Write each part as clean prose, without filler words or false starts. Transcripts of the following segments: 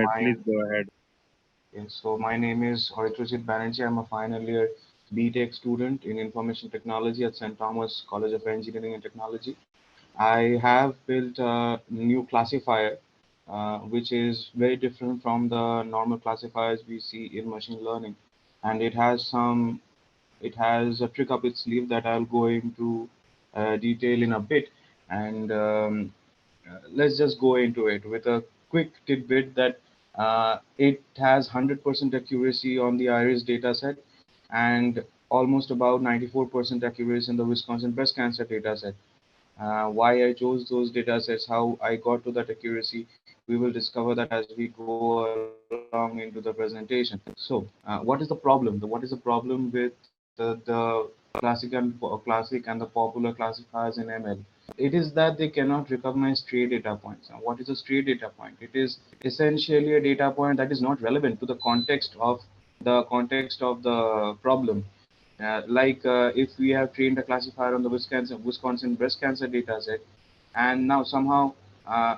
ahead. my Please go ahead. my name is RFCM. I'm a final year BTech student in information technology at St. Thomas College of Engineering and Technology. I have built a new classifier, which is very different from the normal classifiers we see in machine learning, and it has a trick up its sleeve that I'll go into detail in a bit. And let's just go into it with a quick tidbit that it has 100% accuracy on the iris dataset and almost about 94% accuracy in the Wisconsin breast cancer dataset. Why I chose those data sets, how I got to that accuracy, we will discover that as we go along into the presentation. So, what is the problem? What is the problem with classic and the popular classifiers in ML? It is that they cannot recognize stray data points. Now, what is a stray data point? It is essentially a data point that is not relevant to the context of the problem. If we have trained a classifier on the Wisconsin breast cancer data set, and now somehow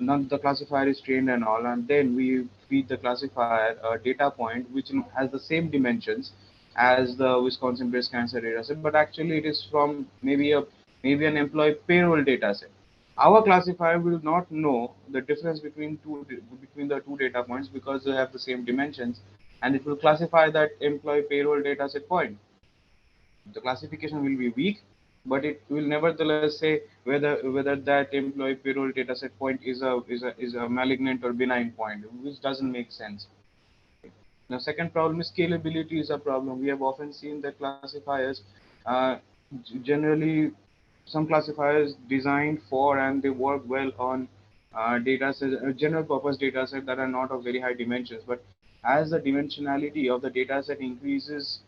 none the classifier is trained and all, and then we feed the classifier a data point which has the same dimensions as the Wisconsin breast cancer data set, but actually it is from maybe an employee payroll data set. Our classifier will not know the difference between the two data points because they have the same dimensions, and it will classify that employee payroll data set point. The classification will be weak, but it will nevertheless say whether that employee payroll data set point is a malignant or benign point, which doesn't make sense. Now, second problem is scalability is a problem. We have often seen that classifiers, uh, generally, some classifiers designed for and they work well on data sets, general purpose data set that are not of very high dimensions. But as the dimensionality of the data set increases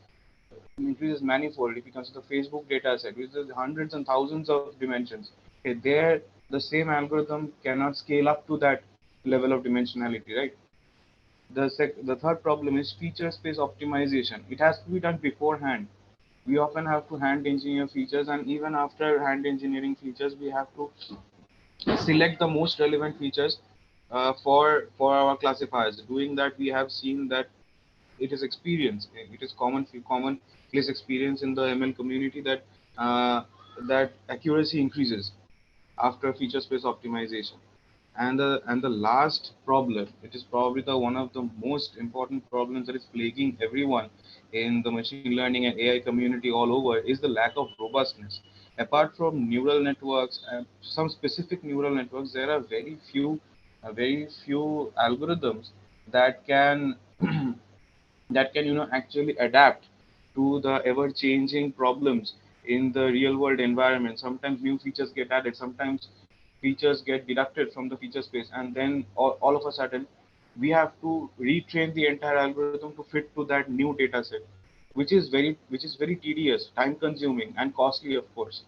manifold. If you consider Facebook data set, which is hundreds and thousands of dimensions, okay, there the same algorithm cannot scale up to that level of dimensionality, right? The third problem is feature space optimization. It has to be done beforehand. We often have to hand engineer features, and even after hand engineering features, we have to select the most relevant features for our classifiers. Doing that, we have seen that it is experience. It is common place experience in the ML community that that accuracy increases after feature space optimization. And the last problem, it is probably the one of the most important problems that is plaguing everyone in the machine learning and AI community all over, is the lack of robustness. Apart from neural networks, some specific neural networks, there are very few algorithms that can actually adapt to the ever changing problems in the real world environment. Sometimes new features get added, sometimes features get deducted from the feature space, and then all of a sudden we have to retrain the entire algorithm to fit to that new data set, which is very tedious, time consuming, and costly, of course.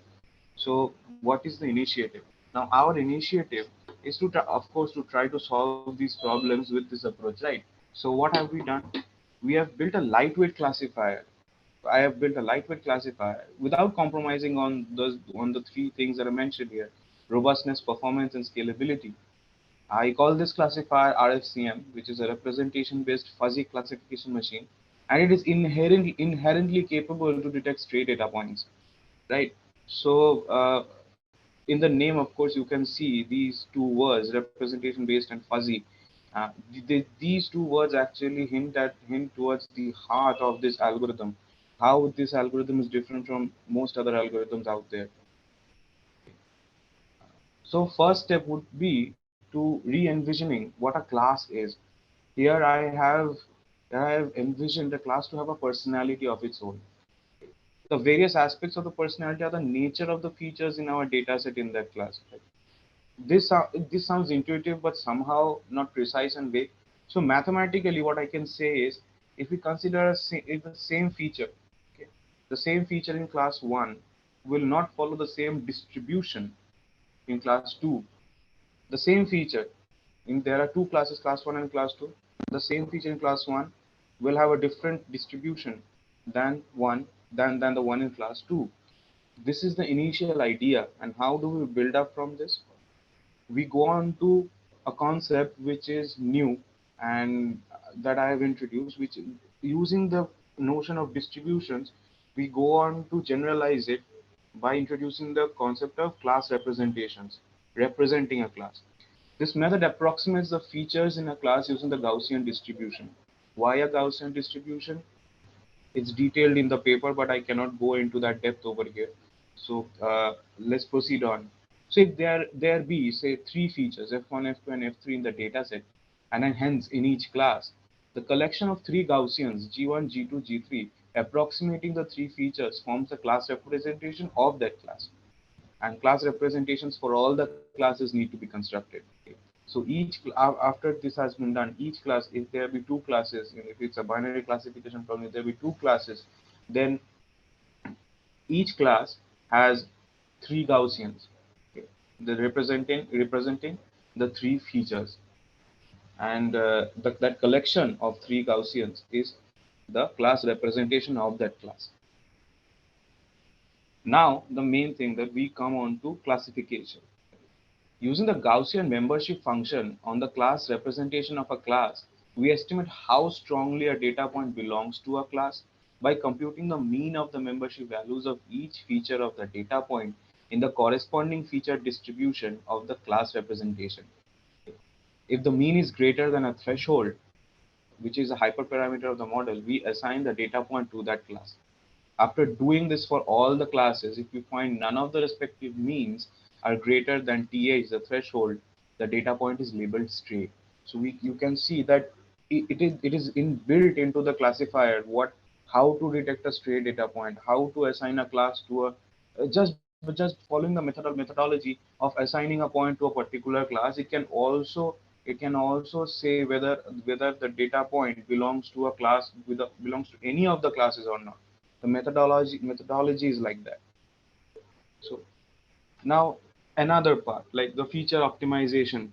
So what is the initiative? Now our initiative is of course, to try to solve these problems with this approach, right? So what have we done? We have built a lightweight classifier. I have built a lightweight classifier without compromising on the three things that I mentioned here: robustness, performance, and scalability. I call this classifier RFCM, which is a representation-based fuzzy classification machine, and it is inherently capable to detect stray data points. Right. So in the name, of course, you can see these two words, representation-based and fuzzy. These two words actually hint towards the heart of this algorithm, how this algorithm is different from most other algorithms out there. So first step would be to re-envisioning what a class is. Here I have envisioned the class to have a personality of its own. The various aspects of the personality are the nature of the features in our data set in that class. This sounds intuitive, but somehow not precise and vague. So mathematically, what I can say is, if we consider if the same feature, okay, the same feature in class 1 will not follow the same distribution in class 2. The same feature, in there are two classes, class 1 and class 2. The same feature in class 1 will have a different distribution than the one in class 2. This is the initial idea, and how do we build up from this? We go on to a concept which is new, and that I have introduced, which using the notion of distributions, we go on to generalize it by introducing the concept of class representations, representing a class. This method approximates the features in a class using the Gaussian distribution. Why a Gaussian distribution? It's detailed in the paper, but I cannot go into that depth over here. So let's proceed on. So if there be say three features f1, f2, and f3 in the data set, and then hence in each class, the collection of three Gaussians g1, g2, g3 approximating the three features forms the class representation of that class. And class representations for all the classes need to be constructed. So after this has been done, each class, if there be two classes, if it's a binary classification problem, if there be two classes, then each class has three Gaussians, okay, the representing the three features, and that collection of three Gaussians is the class representation of that class. Now the main thing that we come on to classification. Using the Gaussian membership function on the class representation of a class, we estimate how strongly a data point belongs to a class by computing the mean of the membership values of each feature of the data point in the corresponding feature distribution of the class representation. If the mean is greater than a threshold, which is a hyperparameter of the model, we assign the data point to that class. After doing this for all the classes, if we find none of the respective means are greater than th, the threshold, the data point is labeled stray. So you can see that it is inbuilt into the classifier how to detect a stray data point, how to assign a class to a just following the methodology of assigning a point to a particular class. It can also say whether the data point belongs to a class belongs to any of the classes or not. The methodology is like that. So now another part, like the feature optimization.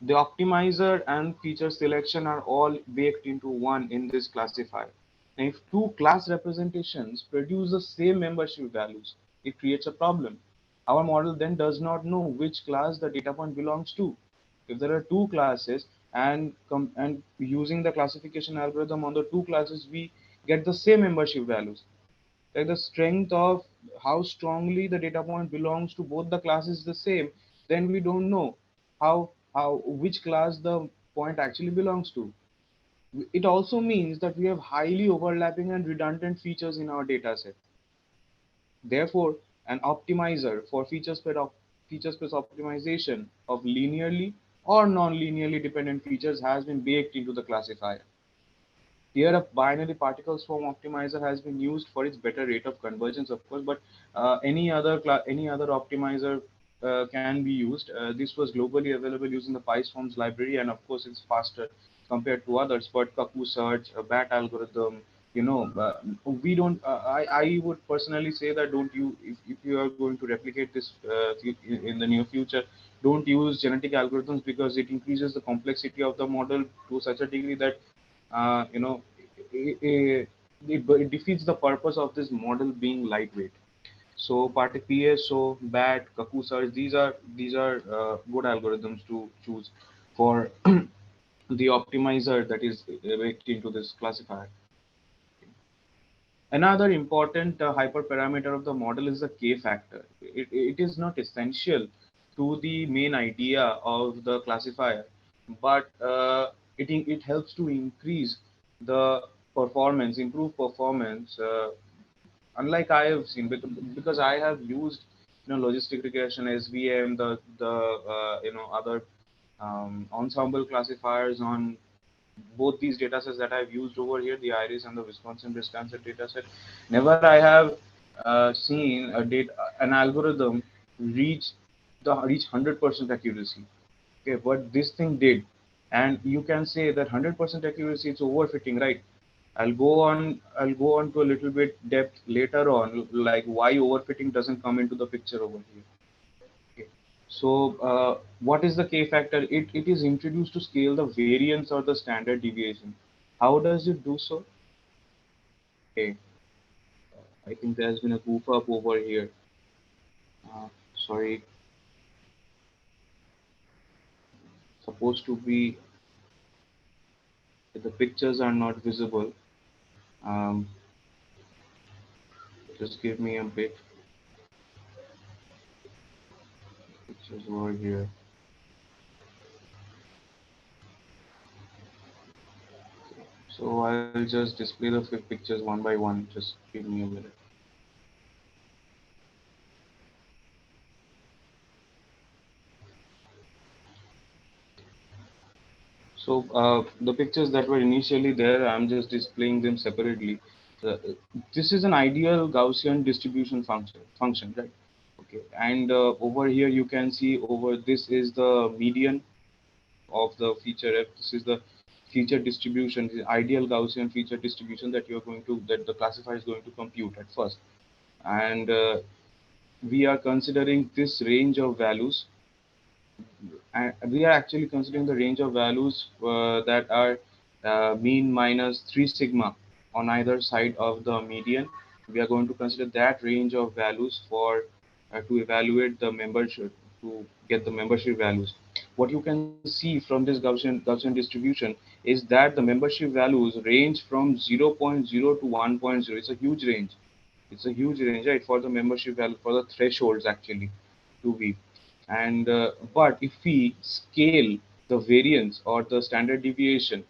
The optimizer and feature selection are all baked into one in this classifier. And if two class representations produce the same membership values, it creates a problem. Our model then does not know which class the data point belongs to. If there are two classes and using the classification algorithm on the two classes, we get the same membership values. Like the strength of how strongly the data point belongs to both the classes is the same, then we don't know how which class the point actually belongs to. It also means that we have highly overlapping and redundant features in our data set. Therefore, an optimizer for feature space optimization of linearly or non-linearly dependent features has been baked into the classifier. Here, a binary particle swarm optimizer has been used for its better rate of convergence, of course, but any other optimizer can be used. This was globally available using the PySwarm's library, and of course, it's faster compared to others. But Kaku search, BAT algorithm, we don't. I would personally say that don't you if you are going to replicate this in the near future, don't use genetic algorithms because it increases the complexity of the model to such a degree that uh, you know, it defeats the purpose of this model being lightweight. So PSO, BAT, Kaku search, these are good algorithms to choose for the optimizer that is baked into this classifier. Another important hyperparameter of the model is the K factor. It is not essential to the main idea of the classifier, but it helps to increase the performance, improve performance. Unlike I have seen, because I have used logistic regression, SVM, the other ensemble classifiers on both these data sets that I've used over here, the Iris and the Wisconsin breast cancer data set. Never I have seen an algorithm reach 100% accuracy. Okay, but this thing did, and you can say that 100% accuracy it's overfitting, right? I'll go on to a little bit depth later on, like why overfitting doesn't come into the picture over here. Okay. So, what is the K factor? It is introduced to scale the variance or the standard deviation. How does it do so? Okay, I think there's been a goof up over here. Sorry, supposed to be. The pictures are not visible. Um, just give me a bit. Pictures over here. So I'll just display the pictures one by one. Just give me a minute. So the pictures that were initially there, I'm just displaying them separately. Uh, this is an ideal Gaussian distribution function, right? Okay, and over here you can see over this is the median of the feature f. This is the feature distribution, the ideal Gaussian feature distribution that the classifier is going to compute at first, and we are considering this range of values, and we are actually considering the range of values that are mean minus 3 sigma on either side of the median. We are going to consider that range of values for to evaluate the membership, to get the membership values. What you can see from this Gaussian distribution is that the membership values range from 0.0 to 1.0. It's a huge range. It's a huge range, right, for the membership value, for the thresholds actually to be. And but if we scale the variance or the standard deviation,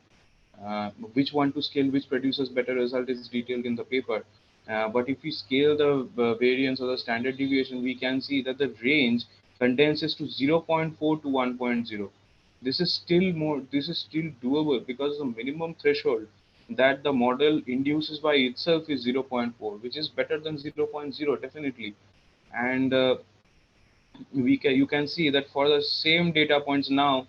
which one to scale, which produces better result, is detailed in the paper. But if we scale the variance or the standard deviation, we can see that the range condenses to 0.4 to 1.0. This is still more. This is still doable because the minimum threshold that the model induces by itself is 0.4, which is better than 0.0 definitely. And you can see that for the same data points now,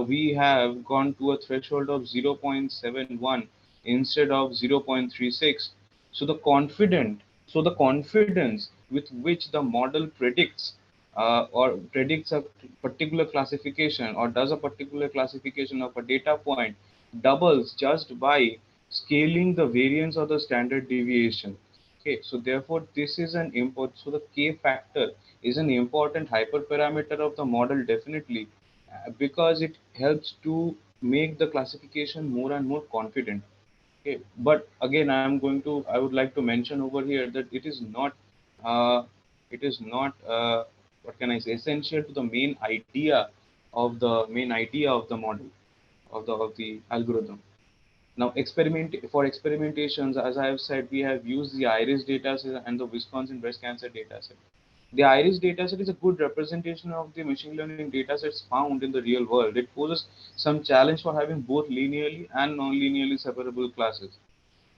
we have gone to a threshold of 0.71 instead of 0.36. So the confidence with which the model predicts or predicts a particular classification or does a particular classification of a data point doubles just by scaling the variance or the standard deviation. Okay, so therefore this is an import. So the K factor is an important hyperparameter of the model definitely, because it helps to make the classification more and more confident. Okay, but again I would like to mention over here that uh, it is not what can I say, essential to the main idea of the model, of the algorithm. Now, for experimentations, as I have said, we have used the IRIS dataset and the Wisconsin breast cancer dataset. The IRIS dataset is a good representation of the machine learning datasets found in the real world. It poses some challenge for having both linearly and non-linearly separable classes.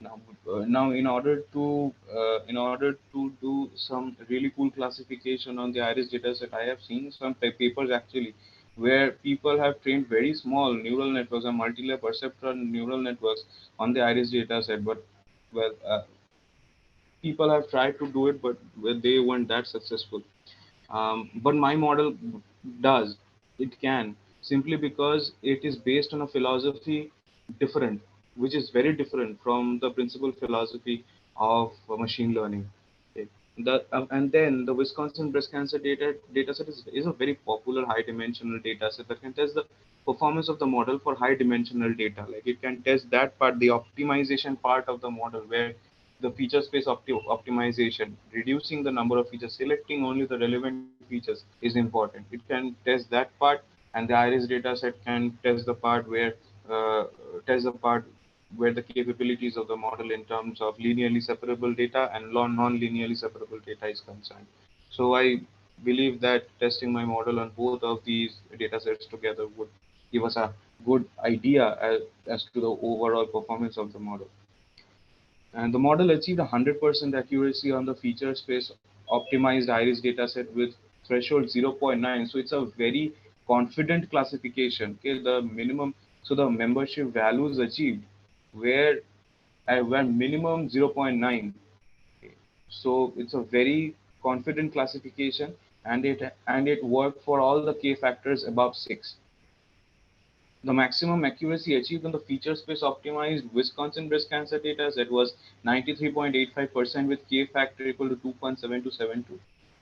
Now, in order to do some really cool classification on the iris dataset, I have seen some papers actually where people have trained very small neural networks and multi-layer perceptron neural networks on the iris dataset, but well, people have tried to do it, but they weren't that successful. But my model does, it can, simply because it is based on a philosophy different, which is very different from the principal philosophy of machine learning. Okay. And then the Wisconsin breast cancer dataset is a very popular high dimensional dataset that can test the performance of the model for high dimensional data. Like it can test that part, the optimization part of the model, where the feature space optimization, reducing the number of features, selecting only the relevant features is important. It can test that part, and the iris data set can uh, test the part where the capabilities of the model in terms of linearly separable data and non-linearly separable data is concerned. So I believe that testing my model on both of these data sets together would give us a good idea as to the overall performance of the model. And the model achieved 100% accuracy on the feature space optimized iris dataset with threshold zero point 0.9. So it's a very confident classification. Okay, the minimum, so the membership values achieved were were minimum zero point 0.9. Okay. So it's a very confident classification, and it worked for all the K factors above 6. The maximum accuracy achieved on the feature space optimized Wisconsin breast cancer data set was 93.85% with K factor equal to 2.7272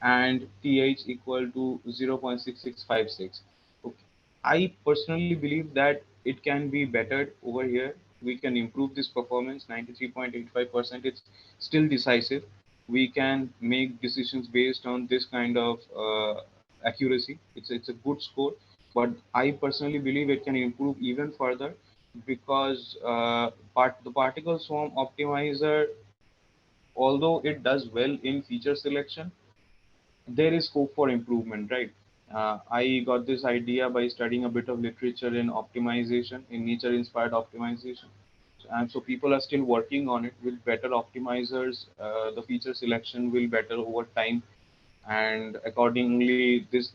and TH equal to 0.6656. Okay. I personally believe that it can be bettered over here. we can improve this performance. 93.85%, it's still decisive. We can make decisions based on this kind of accuracy. It's a good score, but I personally believe it can improve even further, because the particle swarm optimizer, although it does well in feature selection, there is scope for improvement, right? I got this idea by studying a bit of literature in optimization, in nature inspired optimization. And so people are still working on it with better optimizers. The feature selection will better over time, and accordingly, this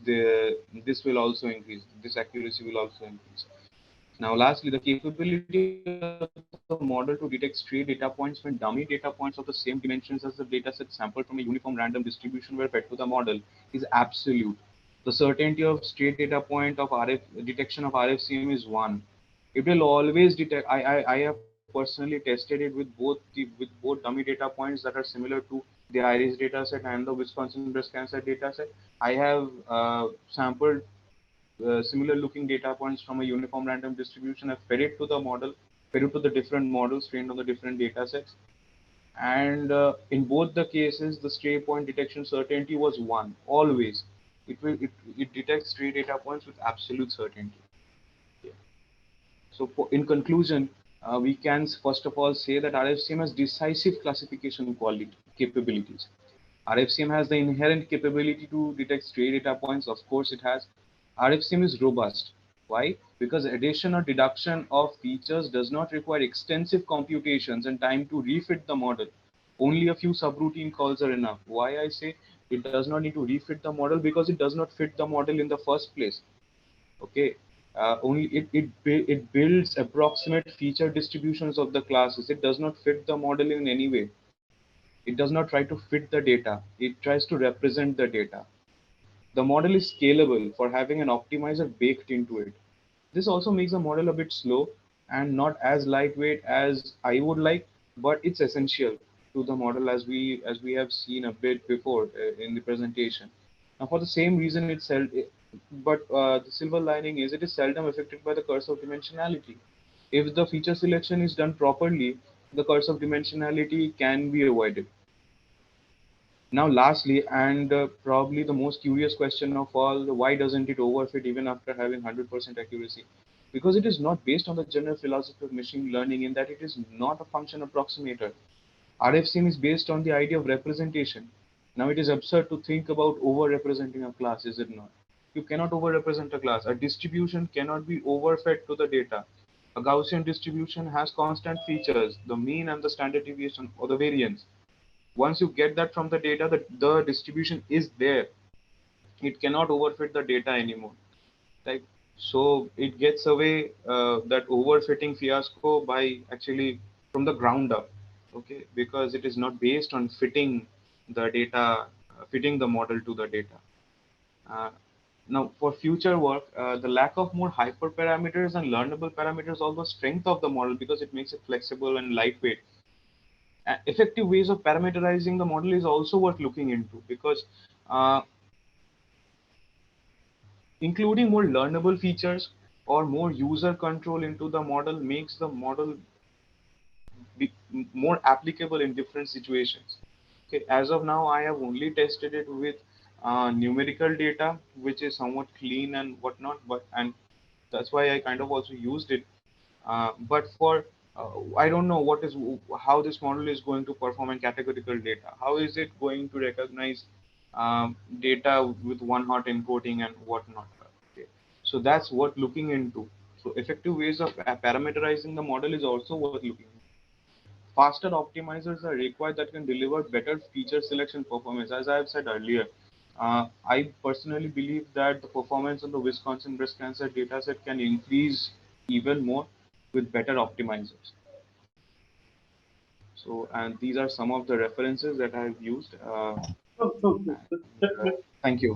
will also increase. This accuracy will also increase. Now, lastly, the capability of the model to detect stray data points when dummy data points of the same dimensions as the dataset sampled from a uniform random distribution were fed to the model is absolute. The certainty of stray data point of detection of RFCM is 1. It will always detect. I have personally tested it with both dummy data points that are similar to the Iris dataset and the Wisconsin breast cancer dataset. I have sampled similar looking data points from a uniform random distribution. I fed it to the model, fed it to the different models trained on the different data sets. And in both the cases, the stray point detection certainty was 1, always. It detects stray data points with absolute certainty. Yeah. So in conclusion, we can first of all say that RFCM has decisive classification quality capabilities. RFCM has the inherent capability to detect stray data points. Of course, it has. RFCM is robust. Why? Because addition or deduction of features does not require extensive computations and time to refit the model. Only a few subroutine calls are enough. Why I say it does not need to refit the model? Because it does not fit the model in the first place. Okay. Only it builds approximate feature distributions of the classes. It does not fit the model in any way. It does not try to fit the data. It tries to represent the data. The model is scalable for having an optimizer baked into it. This also makes the model a bit slow and not as lightweight as I would like, but it's essential to the model, as we have seen a bit before in the presentation. Now, for the same reason, the silver lining is it is seldom affected by the curse of dimensionality. If the feature selection is done properly, the curse of dimensionality can be avoided. Now, lastly, and probably the most curious question of all, why doesn't it overfit even after having 100% accuracy? Because it is not based on the general philosophy of machine learning, in that it is not a function approximator. RFCM is based on the idea of representation. Now, it is absurd to think about over-representing a class, is it not? You cannot over-represent a class. A distribution cannot be overfed to the data. A Gaussian distribution has constant features, the mean and the standard deviation or the variance. Once you get that from the data, the distribution is there. It cannot overfit the data anymore, right? So it gets away that overfitting fiasco by actually from the ground up, okay, because it is not based on fitting the data, fitting the model to the data. uh, Now, for future work, the lack of more hyperparameters and learnable parameters, also strength of the model, because it makes it flexible and lightweight. Effective ways of parameterizing the model is also worth looking into, because uh, including more learnable features or more user control into the model makes the model be more applicable in different situations. Okay, as of now, I have only tested it with numerical data, which is somewhat clean and whatnot, and that's why I kind of also used it. But for I don't know how this model is going to perform in categorical data. How is it going to recognize data with one-hot encoding and whatnot? Okay. So that's worth looking into. So effective ways of parameterizing the model is also worth looking into. Faster optimizers are required that can deliver better feature selection performance. As I have said earlier, I personally believe that the performance on the Wisconsin breast cancer dataset can increase even more with better optimizers. So, and these are some of the references that I have used. So, Thank you.